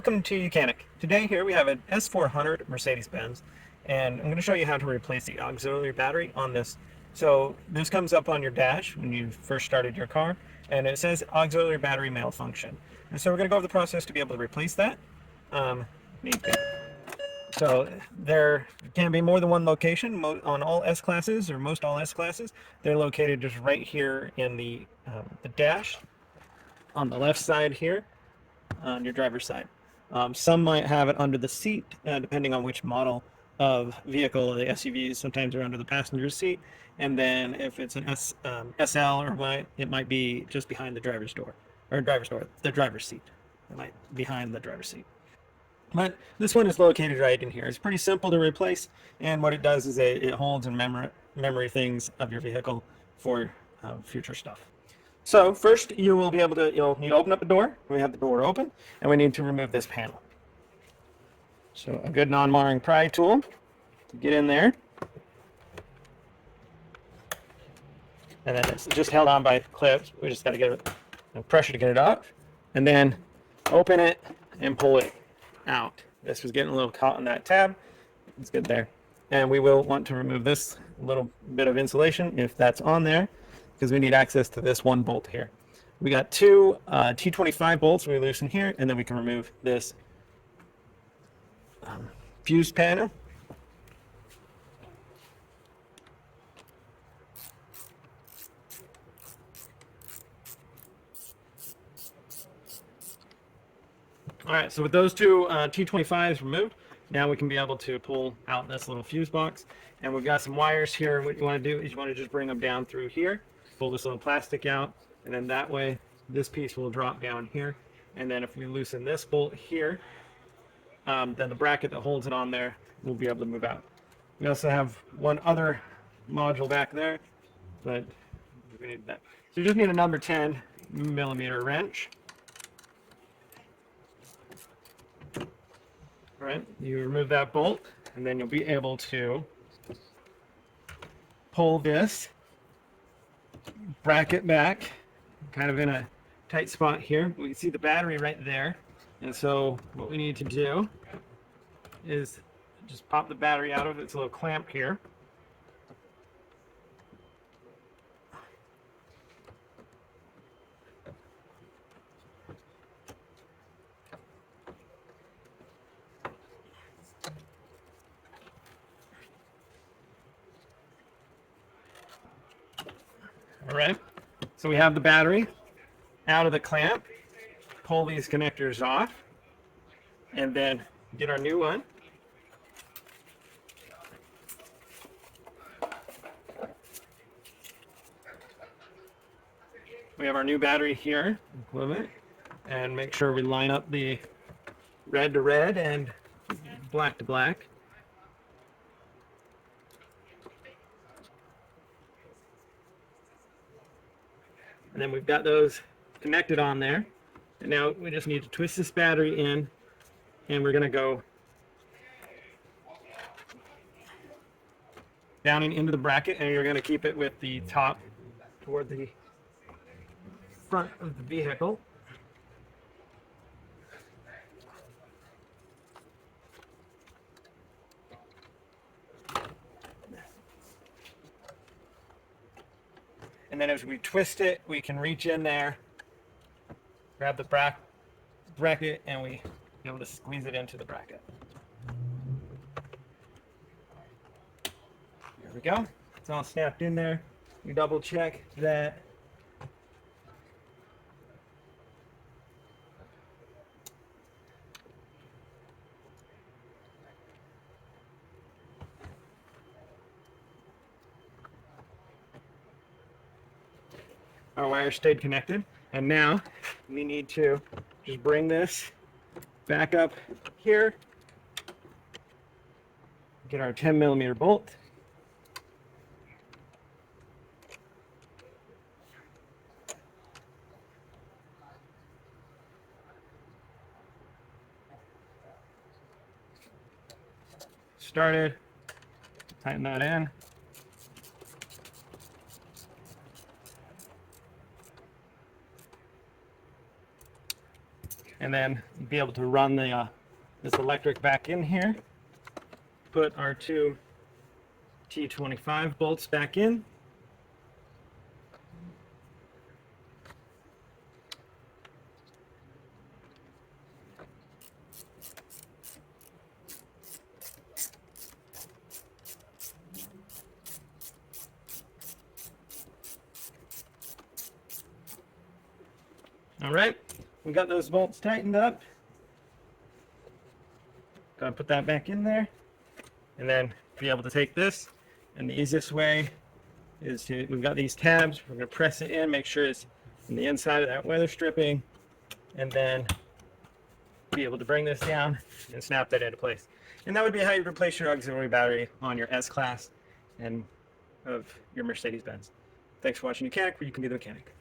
Welcome to Mechanic. Today here we have an S400 Mercedes-Benz, and I'm going to show you how to replace the auxiliary battery on this. So this comes up on your dash when you first started your car, and it says auxiliary battery malfunction. And so we're going to go over the process to be able to replace that. So there can be more than one location on all S-classes, or most all S-classes. They're located just right here in the dash on the left side here on your driver's side. Some might have it under the seat, depending on which model of vehicle. The SUVs sometimes are under the passenger seat, and then if it's an SL or what, it might be just behind the driver's door, the driver's seat. It might be behind the driver's seat. But this one is located right in here. It's pretty simple to replace, and what it does is it holds in memory things of your vehicle for future stuff. So first you'll need to open up the door. We have the door open, and we need to remove this panel. So a good non-marring pry tool to get in there. And then it's just held on by clips. We just got to get pressure to get it up, and then open it and pull it out. This was getting a little caught on that tab. It's good there. And we will want to remove this little bit of insulation if that's on there, because we need access to this one bolt here. We got two T25 bolts we loosen here, and then we can remove this fuse panel. All right, so with those two T25s removed, now we can be able to pull out this little fuse box. And we've got some wires here. What you want to do is you want to just bring them down through here, pull this little plastic out, and then that way this piece will drop down here. And then if we loosen this bolt here, then the bracket that holds it on there will be able to move out. We also have one other module back there, but we need that. So you just need a number 10 millimeter wrench. All right, you remove that bolt, and then you'll be able to pull this bracket back, kind of in a tight spot here. We can see the battery right there. And so what we need to do is just pop the battery out of its little clamp here. All right, so we have the battery out of the clamp. Pull these connectors off, and then get our new one. We have our new battery here, equivalent, and make sure we line up the red to red and black to black. And then we've got those connected on there. And now we just need to twist this battery in, and we're going to go down and into the bracket, and you're going to keep it with the top toward the front of the vehicle. And then as we twist it, we can reach in there, grab the bracket, and we be able to squeeze it into the bracket. There we go. It's all snapped in there. We double check that our wire stayed connected. And now we need to just bring this back up here, get our 10 millimeter bolt, started, tighten that in. and then be able to run the this electric back in here. Put our two T25 bolts back in. All right, we got those bolts tightened up. Gotta put that back in there, and then be able to take this. And the easiest way is to, we've got these tabs, we're gonna press it in, make sure it's in the inside of that weather stripping, and then be able to bring this down and snap that into place. And that would be how you replace your auxiliary battery on your S-Class and of your Mercedes-Benz. Thanks for watching Mechanic, where you can be the mechanic.